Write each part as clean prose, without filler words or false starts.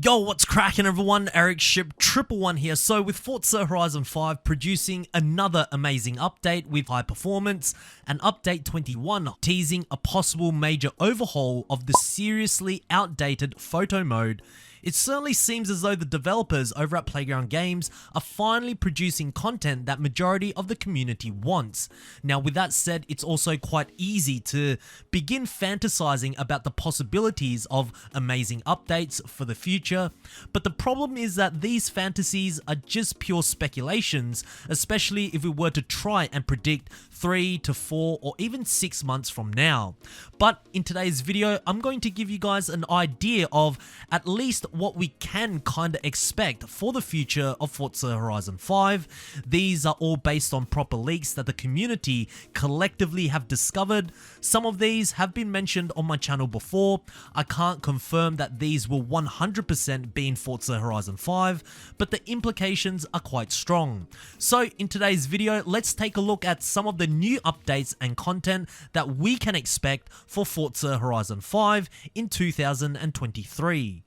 Yo, what's cracking everyone? Ericship 111 here. So with Forza Horizon 5 producing another amazing update with high performance, and update 21 teasing a possible major overhaul of the seriously outdated photo mode, it certainly seems as though the developers over at Playground Games are finally producing content that majority of the community wants. Now with that said, it's also quite easy to begin fantasizing about the possibilities of amazing updates for the future, but the problem is that these fantasies are just pure speculations, especially if we were to try and predict 3 to 4 or even 6 months from now. But in today's video, I'm going to give you guys an idea of at least what we can kind of expect for the future of Forza Horizon 5. These are all based on proper leaks that the community collectively have discovered. Some of these have been mentioned on my channel before. I can't confirm that these will 100% be in Forza Horizon 5, but the implications are quite strong. So in today's video, let's take a look at some of the new updates and content that we can expect for Forza Horizon 5 in 2023.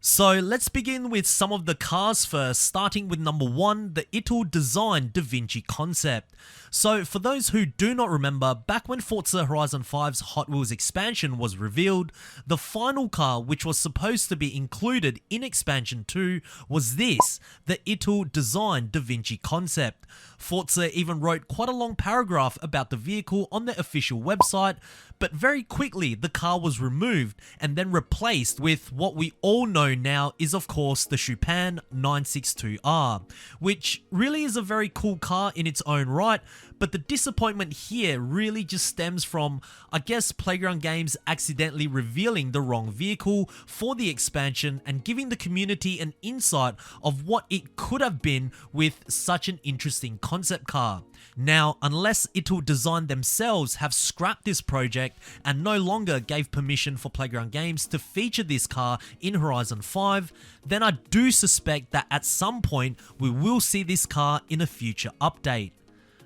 So let's begin with some of the cars first, starting with number 1, the Italdesign Davinci concept. So for those who do not remember, back when Forza Horizon 5's Hot Wheels expansion was revealed, the final car which was supposed to be included in expansion 2 was this, the Italdesign Davinci concept. Forza even wrote quite a long paragraph about the vehicle on their official website, but very quickly the car was removed and then replaced with what we all know now is of course the Cupra 962R, which really is a very cool car in its own right, but the disappointment here really just stems from, I guess, Playground Games accidentally revealing the wrong vehicle for the expansion and giving the community an insight of what it could have been with such an interesting concept car. Now, unless Italdesign themselves have scrapped this project and no longer gave permission for Playground Games to feature this car in Horizon 5, then I do suspect that at some point we will see this car in a future update.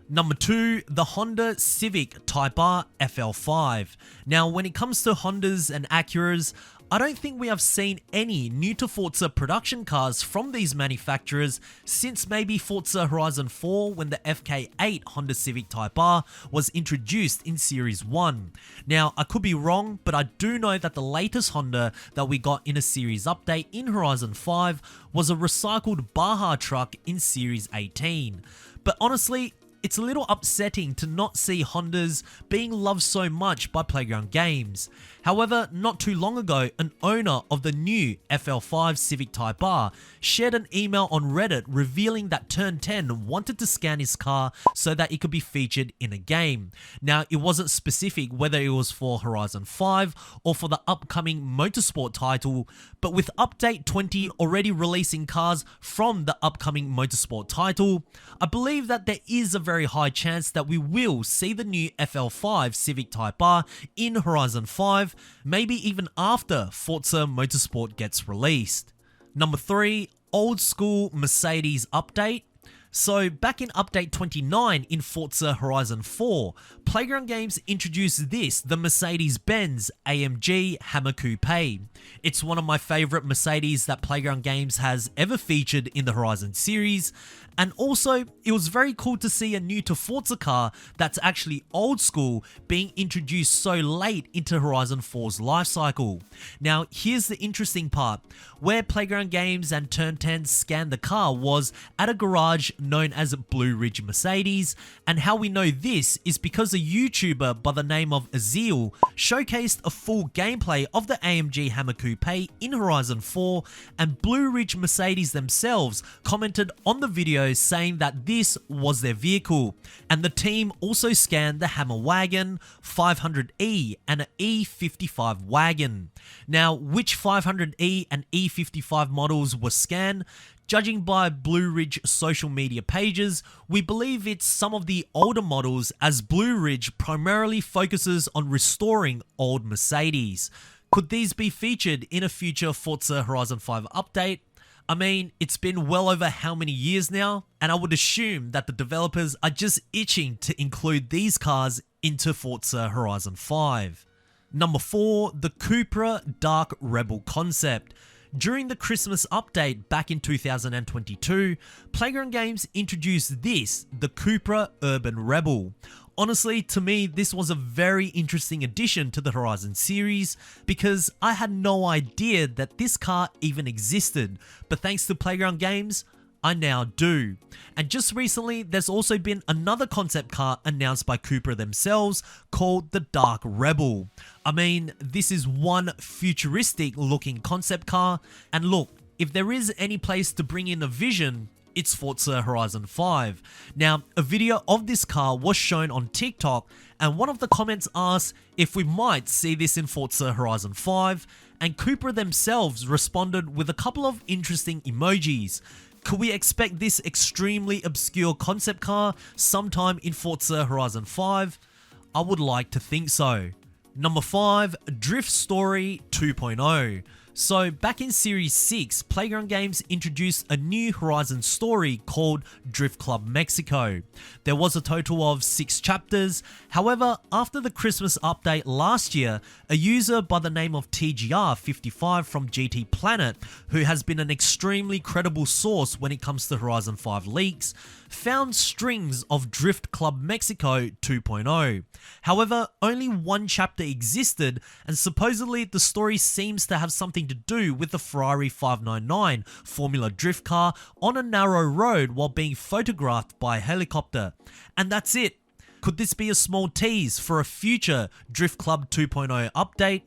Number 2, the Honda Civic Type R FL5. Now, when it comes to Hondas and Acuras, I don't think we have seen any new to Forza production cars from these manufacturers since maybe Forza Horizon 4 when the FK8 Honda Civic Type R was introduced in Series 1. Now, I could be wrong, but I do know that the latest Honda that we got in a Series update in Horizon 5 was a recycled Baja truck in Series 18. But honestly, it's a little upsetting to not see Hondas being loved so much by Playground Games. However, not too long ago, an owner of the new FL5 Civic Type R shared an email on Reddit revealing that Turn 10 wanted to scan his car so that it could be featured in a game. Now, it wasn't specific whether it was for Horizon 5 or for the upcoming Motorsport title, but with Update 20 already releasing cars from the upcoming Motorsport title, I believe that there is a very high chance that we will see the new FL5 Civic Type R in Horizon 5, maybe even after Forza Motorsport gets released. Number 3, old school Mercedes update. So back in update 29 in Forza Horizon 4, Playground Games introduced this, the Mercedes-Benz AMG Hammer Coupe. It's one of my favorite Mercedes that Playground Games has ever featured in the Horizon series, and also it was very cool to see a new to Forza car that's actually old school being introduced so late into Horizon 4's lifecycle. Now here's the interesting part, where Playground Games and Turn 10 scanned the car was at a garage known as Blue Ridge Mercedes, and how we know this is because a YouTuber by the name of Azil showcased a full gameplay of the AMG Hammer Coupe in Horizon 4, and Blue Ridge Mercedes themselves commented on the video saying that this was their vehicle, and the team also scanned the Hammer Wagon, 500E and an E55 wagon. Now, which 500E and E55 models were scanned? Judging by Blue Ridge social media pages, we believe it's some of the older models, as Blue Ridge primarily focuses on restoring old Mercedes. Could these be featured in a future Forza Horizon 5 update? I mean, it's been well over how many years now, and I would assume that the developers are just itching to include these cars into Forza Horizon 5. Number 4, the Cupra Dark Rebel concept. During the Christmas update back in 2022, Playground Games introduced this, the Cupra Urban Rebel. Honestly, to me, this was a very interesting addition to the Horizon series because I had no idea that this car even existed, but thanks to Playground Games, I now do. And just recently, there's also been another concept car announced by Cupra themselves called the Dark Rebel. I mean, this is one futuristic looking concept car, and look, if there is any place to bring in a vision, it's Forza Horizon 5. Now, a video of this car was shown on TikTok, and one of the comments asked if we might see this in Forza Horizon 5, and Cupra themselves responded with a couple of interesting emojis. Could we expect this extremely obscure concept car sometime in Forza Horizon 5? I would like to think so. Number 5, Drift Story 2.0. So back in Series 6, Playground Games introduced a new Horizon story called Drift Club Mexico. There was a total of 6 chapters. However, after the Christmas update last year, a user by the name of TGR55 from GT Planet, who has been an extremely credible source when it comes to Horizon 5 leaks, found strings of Drift Club Mexico 2.0. However, only one chapter existed, and supposedly the story seems to have something to do with the Ferrari 599 Formula Drift car on a narrow road while being photographed by a helicopter. And that's it. Could this be a small tease for a future Drift Club 2.0 update?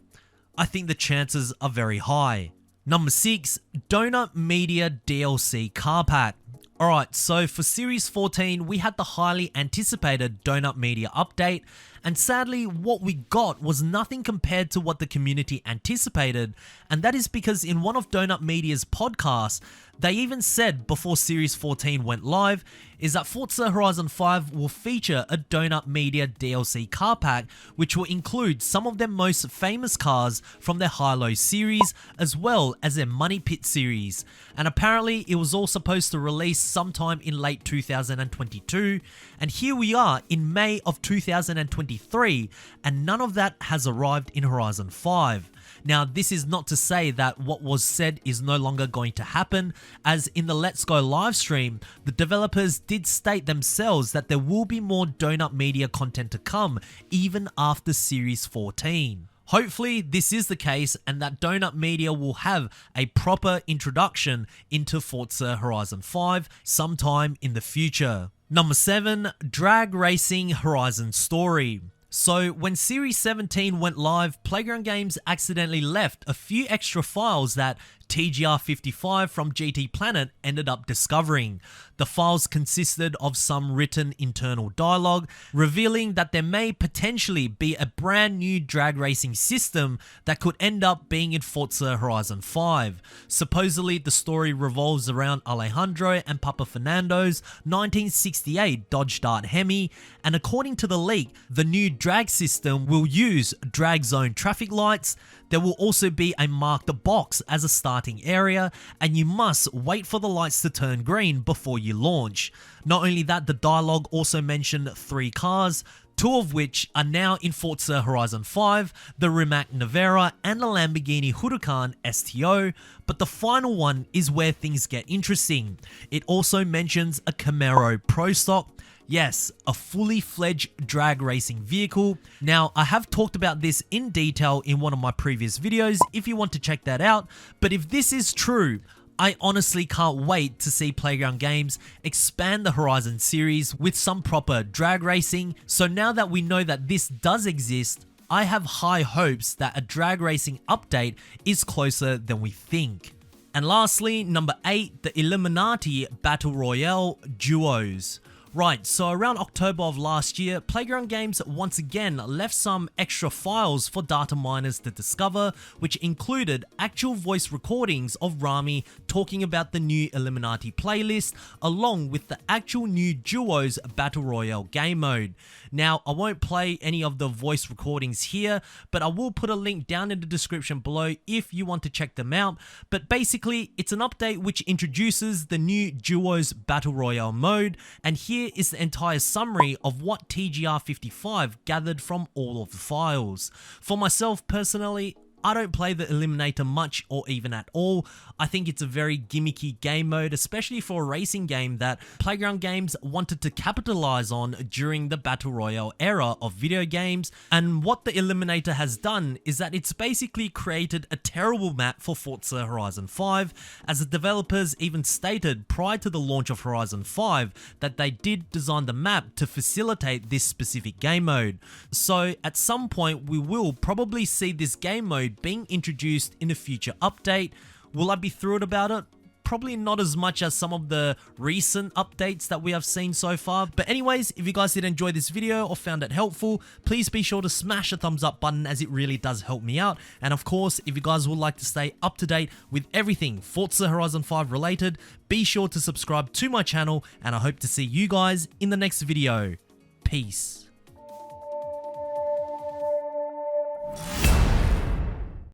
I think the chances are very high. Number 6, Donut Media DLC Car Pack. Alright, so for Series 14, we had the highly anticipated Donut Media update, and sadly, what we got was nothing compared to what the community anticipated, and that is because in one of Donut Media's podcasts, they even said before Series 14 went live, is that Forza Horizon 5 will feature a Donut Media DLC car pack, which will include some of their most famous cars from their High-Low series, as well as their Money Pit series. And apparently, it was all supposed to release sometime in late 2022, and here we are in May of 2023, and none of that has arrived in Horizon 5. Now, this is not to say that what was said is no longer going to happen, as in the Let's Go livestream, the developers did state themselves that there will be more Donut Media content to come, even after Series 14. Hopefully this is the case and that Donut Media will have a proper introduction into Forza Horizon 5 sometime in the future. Number 7, Drag Racing Horizon Story. So when Series 17 went live, Playground Games accidentally left a few extra files that TGR55 from GT Planet ended up discovering. The files consisted of some written internal dialogue, revealing that there may potentially be a brand new drag racing system that could end up being in Forza Horizon 5. Supposedly, the story revolves around Alejandro and Papa Fernando's 1968 Dodge Dart Hemi, and according to the leak, the new drag system will use drag zone traffic lights. There will also be a marked box as a starting area, and you must wait for the lights to turn green before you launch. Not only that, the dialogue also mentioned 3 cars, 2 of which are now in Forza Horizon 5, the Rimac Nevera and the Lamborghini Huracan STO, but the final one is where things get interesting. It also mentions a Camaro Pro Stock. Yes, a fully fledged drag racing vehicle. Now, I have talked about this in detail in one of my previous videos if you want to check that out, but if this is true, I honestly can't wait to see Playground Games expand the Horizon series with some proper drag racing. So now that we know that this does exist, I have high hopes that a drag racing update is closer than we think. And lastly, number 8, the Eliminati Battle Royale Duos. Right, so around October of last year, Playground Games once again left some extra files for data miners to discover, which included actual voice recordings of Rami talking about the new Eliminati playlist, along with the actual new Duos Battle Royale game mode. Now, I won't play any of the voice recordings here, but I will put a link down in the description below if you want to check them out. But basically, it's an update which introduces the new Duos Battle Royale mode, and here is the entire summary of what TGR55 gathered from all of the files. For myself personally, I don't play the Eliminator much or even at all. I think it's a very gimmicky game mode, especially for a racing game that Playground Games wanted to capitalize on during the Battle Royale era of video games. And what the Eliminator has done is that it's basically created a terrible map for Forza Horizon 5, as the developers even stated prior to the launch of Horizon 5 that they did design the map to facilitate this specific game mode. So at some point we will probably see this game mode being introduced in a future update. Will I be thrilled about it? Probably not as much as some of the recent updates that we have seen so far. But anyways, if you guys did enjoy this video or found it helpful, please be sure to smash the thumbs up button, as it really does help me out. And of course, if you guys would like to stay up to date with everything Forza Horizon 5 related, be sure to subscribe to my channel, and I hope to see you guys in the next video. Peace.